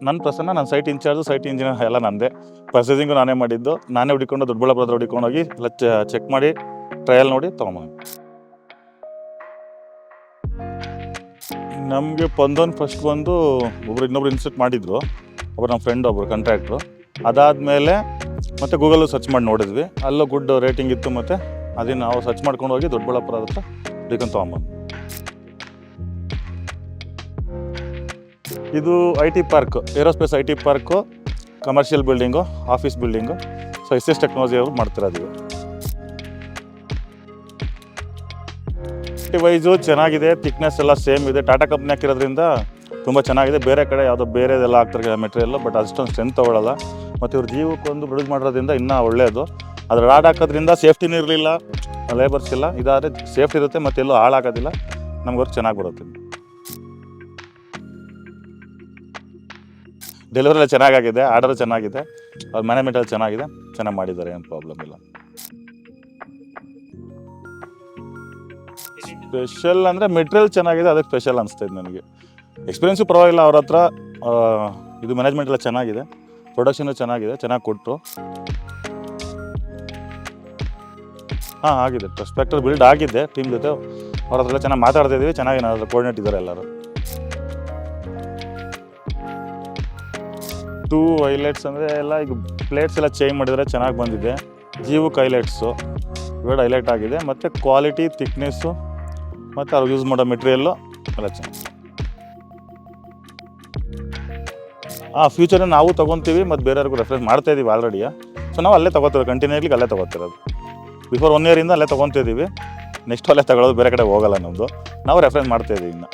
ನನ್ನ ಪ್ರಸನ್ನ, ನನ್ನ site incharge, site engineer ಎಲ್ಲ ನನ್ನದೇ. ಪರ್ಚೇಸಿಂಗು ನಾನೇ ಮಾಡಿದ್ದು, ನಾನೇ ಹುಡ್ಕೊಂಡು ದೊಡ್ಡಬಳ್ಳಾಪುರ ಹತ್ರ ಹುಡ್ಕೊಂಡೋಗಿ ಎಲ್ಲ ಚೆಕ್ ಮಾಡಿ ಟ್ರಯಲ್ ನೋಡಿ ತೊಗೊಂಬಂದು. ನಮಗೆ ಫಸ್ಟ್ ಬಂದು ಇನ್ನೊಬ್ರು ಇನ್ಸ್ಟಿಟ್ಯೂಟ್ ಮಾಡಿದ್ರು, ಒಬ್ಬರು ನಮ್ಮ ಫ್ರೆಂಡ್, ಒಬ್ಬರು ಕಾಂಟ್ರಾಕ್ಟ್ರು. ಅದಾದಮೇಲೆ ಮತ್ತು ಗೂಗಲ್ಲು ಸರ್ಚ್ ಮಾಡಿ ನೋಡಿದ್ವಿ, ಅಲ್ಲೂ ಗುಡ್ ರೇಟಿಂಗ್ ಇತ್ತು. ಮತ್ತು ಅದನ್ನು ನಾವು ಸರ್ಚ್ ಮಾಡ್ಕೊಂಡು ಹೋಗಿ ದೊಡ್ಡಬಳ್ಳಾಪುರ ಹತ್ರ ಹುಡ್ಕೊಂಡು ತೊಗೊಂಬಂದು. ಇದು IT park, aerospace IT park, commercial building, office building. So SS technology ಅವರು ಮಾಡ್ತಿರೋದು. ವೈಸು ಚೆನ್ನಾಗಿದೆ, ಥಿಕ್ನೆಸ್ ಎಲ್ಲ ಸೇಮ್ ಇದೆ. ಟಾಟಾ ಕಂಪ್ನಿ ಹಾಕಿರೋದ್ರಿಂದ ತುಂಬ ಚೆನ್ನಾಗಿದೆ. ಬೇರೆ ಕಡೆ ಯಾವುದೋ ಬೇರೆದೆಲ್ಲ ಹಾಕ್ತಾರೆ ಮೆಟೀರಿಯಲ್ಲು, ಬಟ್ ಅಷ್ಟೊಂದು ಸ್ಟ್ರೆಂತ್ ತೊಗೊಳ್ಳಲ್ಲ. ಮತ್ತು ಇವ್ರು ಜೀವಕ್ಕೊಂದು ಬಿಡುಗಡೆ ಮಾಡೋದ್ರಿಂದ ಇನ್ನೂ ಒಳ್ಳೆಯದು. ಅದು ರಾಡ್ ಹಾಕೋದ್ರಿಂದ ಸೇಫ್ಟಿನೂ ಇರಲಿಲ್ಲ, ಲೇಬರ್ಸ್ ಇಲ್ಲ. ಇದಾದರೆ ಸೇಫ್ಟಿ ಇರುತ್ತೆ ಮತ್ತು ಎಲ್ಲೂ ಹಾಳಾಗೋದಿಲ್ಲ, ನಮ್ಗೆ ವರ್ಕ್ ಚೆನ್ನಾಗಿ ಬರುತ್ತೆ. ಡೆಲಿವರಿ ಎಲ್ಲ ಚೆನ್ನಾಗಿದೆ, ಆರ್ಡರ್ ಚೆನ್ನಾಗಿದೆ, ಅವ್ರ ಮ್ಯಾನೇಜ್ಮೆಂಟಲ್ಲಿ ಚೆನ್ನಾಗಿದೆ, ಚೆನ್ನಾಗಿ ಮಾಡಿದ್ದಾರೆ, ಏನು ಪ್ರಾಬ್ಲಮ್ ಇಲ್ಲ. ಸ್ಪೆಷಲ್ ಅಂದರೆ ಮೆಟೀರಿಯಲ್ ಚೆನ್ನಾಗಿದೆ, ಅದಕ್ಕೆ ಸ್ಪೆಷಲ್ ಅನಿಸ್ತೈತೆ ನನಗೆ. ಎಕ್ಸ್ಪೀರಿಯೆನ್ಸು ಪರವಾಗಿಲ್ಲ ಅವ್ರ ಹತ್ರ. ಇದು ಮ್ಯಾನೇಜ್ಮೆಂಟ್ ಎಲ್ಲ ಚೆನ್ನಾಗಿದೆ, ಪ್ರೊಡಕ್ಷನು ಚೆನ್ನಾಗಿದೆ, ಚೆನ್ನಾಗಿ ಕೊಟ್ಟರು. ಹಾಂ ಆಗಿದೆ, ಸ್ಪೆಕ್ಟರ್ ಬಿಲ್ಡ್ ಆಗಿದೆ ಟೀಮ್ ಜೊತೆ. ಅವ್ರ ಹತ್ರ ಎಲ್ಲ ಚೆನ್ನಾಗಿ ಮಾತಾಡ್ತಾಯಿದ್ದೀವಿ, ಚೆನ್ನಾಗಿ ನಾವು ಕೋಆರ್ಡಿನೇಟ್ ಇದ್ದಾರೆ ಎಲ್ಲರೂ. 2 ಹೈಲೈಟ್ಸ್ ಅಂದರೆ ಎಲ್ಲ ಈಗ ಪ್ಲೇಟ್ಸ್ ಎಲ್ಲ ಚೇಂಜ್ ಮಾಡಿದರೆ ಚೆನ್ನಾಗಿ ಬಂದಿದೆ. ಜೀವಕ್ಕೆ ಹೈಲೈಟ್ಸು ಇವೆರಡು ಹೈಲೈಟ್ ಆಗಿದೆ, ಮತ್ತು ಕ್ವಾಲಿಟಿ, ಥಿಕ್ನೆಸ್ಸು ಮತ್ತು ಅವ್ರು ಯೂಸ್ ಮಾಡೋ ಮೆಟೀರಿಯಲ್ಲು ಎಲ್ಲ ಚೆನ್ನಾಗಿ. ಫ್ಯೂಚರಲ್ಲಿ ನಾವು ತೊಗೊತೀವಿ ಮತ್ತು ಬೇರೆಯವ್ರಿಗೂ ರೆಫರೆನ್ಸ್ ಮಾಡ್ತಾಯಿದ್ದೀವಿ ಆಲ್ರೆಡಿ. ಸೊ ನಾವು ಅಲ್ಲೇ ತೊಗೋತೀವಿ, ಕಂಟಿನ್ಯೂಲಿ ಅಲ್ಲೇ ತೊಗೋತಿರೋದು. ಬಿಫೋರ್ 1 ಇಯರಿಂದ ಅಲ್ಲೇ ತೊಗೊತಿದ್ದೀವಿ. ನೆಕ್ಸ್ಟ್ ಅಲ್ಲೇ ತಗೊಳ್ಳೋದು, ಬೇರೆ ಕಡೆ ಹೋಗಲ್ಲ ನಮ್ಮದು. ನಾವು ರೆಫರೆನ್ಸ್ ಮಾಡ್ತಾಯಿದ್ದೀವಿ ಇನ್ನು.